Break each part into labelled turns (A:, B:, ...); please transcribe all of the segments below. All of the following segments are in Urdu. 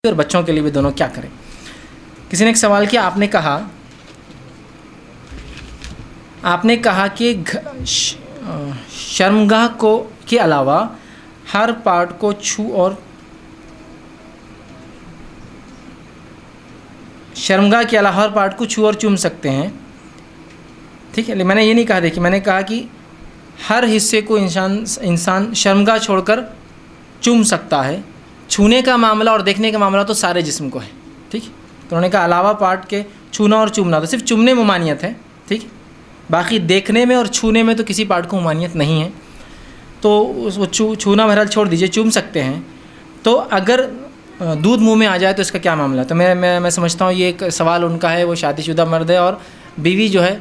A: اور بچوں کے لیے بھی دونوں کیا کریں. کسی نے ایک سوال کیا، آپ نے کہا کہ شرمگاہ کے علاوہ ہر پارٹ کو شرمگاہ کے علاوہ ہر پارٹ کو چھو اور چوم سکتے ہیں. ٹھیک ہے، میں نے یہ نہیں کہا، دیکھیے میں نے کہا کہ ہر حصے کو انسان شرمگاہ چھوڑ کر چوم سکتا ہے. چھونے کا معاملہ اور دیکھنے کا معاملہ تو سارے جسم کو ہے. ٹھیک، تو انہوں نے کہا علاوہ پارٹ کے چھونا اور چومنا، تو صرف چومنے میں ممانعت ہے. ٹھیک، باقی دیکھنے میں اور چھونے میں تو کسی پارٹ کو ممانعت نہیں ہے. تو وہ چھونا بہرحال چھوڑ دیجئے، چوم سکتے ہیں. تو اگر دودھ منہ میں آ جائے تو اس کا کیا معاملہ ہے؟ تو میں سمجھتا ہوں یہ ایک سوال ان کا ہے، وہ شادی شدہ مرد ہے اور بیوی جو ہے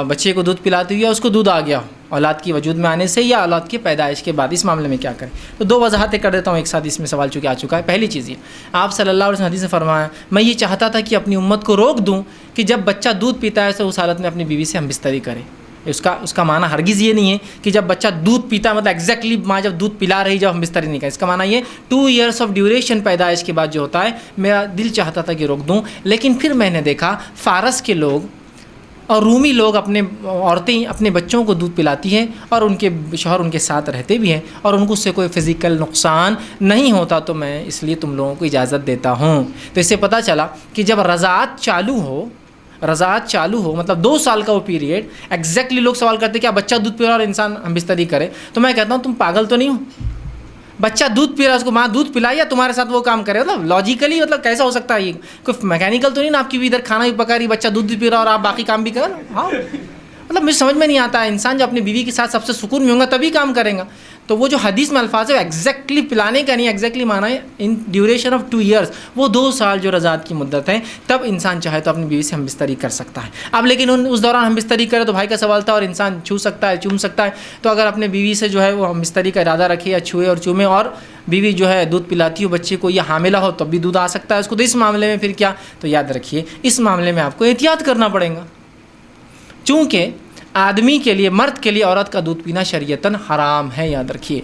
A: بچے کو دودھ پلاتی ہوئی یا اس کو دودھ آ گیا اولاد کی وجود میں آنے سے یا اولاد کی پیدائش کے بعد، اس معاملے میں کیا کریں؟ تو دو وضاحتیں کر دیتا ہوں ایک ساتھ، اس میں سوال چونکہ آ چکا ہے. پہلی چیز یہ، آپ صلی اللہ علیہ وسلم حدیث میں فرمایا، میں یہ چاہتا تھا کہ اپنی امت کو روک دوں کہ جب بچہ دودھ پیتا ہے تو اس حالت میں اپنی بیوی سے ہم بستری کرے. اس کا معنی ہرگز یہ نہیں ہے کہ جب بچہ دودھ پیتا ہے مطلب ایگزیکٹلی ماں جب دودھ پلا رہی جب ہم بستری نہیں کریں. اس کا معنی یہ 2 ایئرس آف ڈیوریشن پیدائش کے بعد جو ہوتا ہے، میرا دل چاہتا تھا کہ روک دوں. لیکن پھر میں نے دیکھا فارس کے لوگ اور رومی لوگ عورتیں اپنے بچوں کو دودھ پلاتی ہیں اور ان کے شوہر ان کے ساتھ رہتے بھی ہیں اور ان کو اس سے کوئی فزیکل نقصان نہیں ہوتا. تو میں اس لیے تم لوگوں کو اجازت دیتا ہوں. تو اس سے پتہ چلا کہ جب رضاعت چالو ہو مطلب 2 سال کا وہ پیریڈ، ایگزیکٹلی لوگ سوال کرتے کہ بچہ دودھ پی رہا اور انسان ہم بستری کرے، تو میں کہتا ہوں تم پاگل تو نہیں ہو؟ بچہ دودھ پی رہا ہے، اس کو ماں دودھ پلائے یا تمہارے ساتھ وہ کام کرے؟ مطلب لاجیکلی مطلب کیسا ہو سکتا ہے؟ یہ کوئی میکینیکل تو نہیں نا، آپ کی بھی ادھر کھانا بھی پکا رہی، بچہ دودھ بھی پی رہا اور آپ باقی کام بھی کر رہے. ہاں مطلب مجھے سمجھ میں نہیں آتا ہے. انسان جو اپنی بیوی کے ساتھ سب سے سکون میں ہوگا تبھی کام کرے گا. تو وہ جو حدیث میں الفاظ ہے وہ ایگزیکٹلی پلانے کا نہیں، ایگزیکٹلی مانا ہے ان ڈیوریشن آف 2 ایئرس، وہ 2 سال جو رضاعت کی مدت ہے، تب انسان چاہے تو اپنی بیوی سے ہم بستری کر سکتا ہے. اب لیکن اس دوران ہم بستری کرے تو بھائی کا سوال تھا اور انسان چھو سکتا ہے چوم سکتا ہے. تو اگر اپنے بیوی سے جو ہے وہ ہم بستری کا ارادہ رکھے یا چھوئے اور چومے اور بیوی جو ہے دودھ پلاتی ہو بچے کو یا حاملہ ہو تب بھی دودھ آ سکتا ہے اس کو، تو اس معاملے میں پھر کیا؟ تو یاد رکھیے اس معاملے میں آپ کو احتیاط کرنا پڑے گا. چونکہ آدمی کے لیے، مرد کے لیے عورت کا دودھ پینا شریعتاً حرام ہے. یاد رکھیے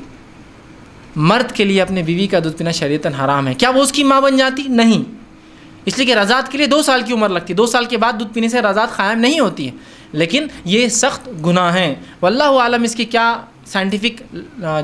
A: مرد کے لیے اپنے بیوی کا دودھ پینا شریعتاً حرام ہے. کیا وہ اس کی ماں بن جاتی؟ نہیں، اس لیے کہ رضاعت کے لیے 2 سال کی عمر لگتی ہے. 2 سال کے بعد دودھ پینے سے رضاعت قائم نہیں ہوتی ہے. لیکن یہ سخت گناہ ہیں. واللہ عالم اس کی کیا سائنٹیفک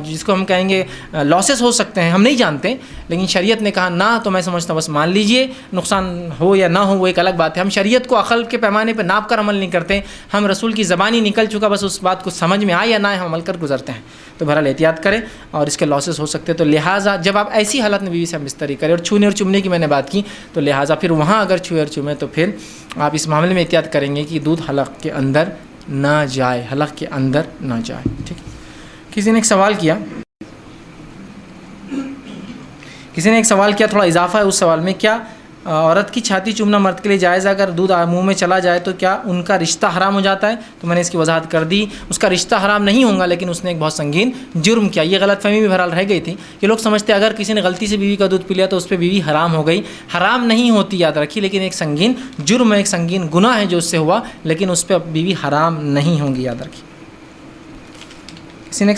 A: جس کو ہم کہیں گے لاسز ہو سکتے ہیں، ہم نہیں جانتے. لیکن شریعت نے کہا نہ، تو میں سمجھتا ہوں بس مان لیجئے، نقصان ہو یا نہ ہو وہ ایک الگ بات ہے. ہم شریعت کو عقل کے پیمانے پہ ناپ کر عمل نہیں کرتے. ہم رسول کی زبانی نکل چکا، بس اس بات کو سمجھ میں آئے یا نہ آئے ہم عمل کر گزرتے ہیں. تو بہرحال احتیاط کریں اور اس کے لاسز ہو سکتے ہیں. تو لہٰذا جب آپ ایسی حالت میں بیوی سے ہم بستری کریں، اور چھونے اور چومنے کی میں نے بات کی، تو لہٰذا پھر وہاں اگر چھوئے اور چومیں تو پھر آپ اس معاملے میں احتیاط کریں گے کہ دودھ حلق کے اندر نہ جائے، حلق کے اندر نہ جائے. ٹھیک ہے. کسی نے ایک سوال کیا، تھوڑا اضافہ ہے اس سوال میں، کیا عورت کی چھاتی چومنا مرد کے لیے جائز ہے؟ اگر دودھ منہ میں چلا جائے تو کیا ان کا رشتہ حرام ہو جاتا ہے؟ تو میں نے اس کی وضاحت کر دی، اس کا رشتہ حرام نہیں ہوگا، لیکن اس نے ایک بہت سنگین جرم کیا. یہ غلط فہمی بھی بہرحال رہ گئی تھی کہ لوگ سمجھتے اگر کسی نے غلطی سے بیوی کا دودھ پی لیا تو اس پہ بیوی حرام ہو گئی. حرام نہیں ہوتی، یاد رکھیے، لیکن ایک سنگین جرم ہے، ایک سنگین گناہ ہے جو اس سے ہوا، لیکن اس پہ بیوی حرام نہیں ہوں گی. یاد رکھیے. کسی نے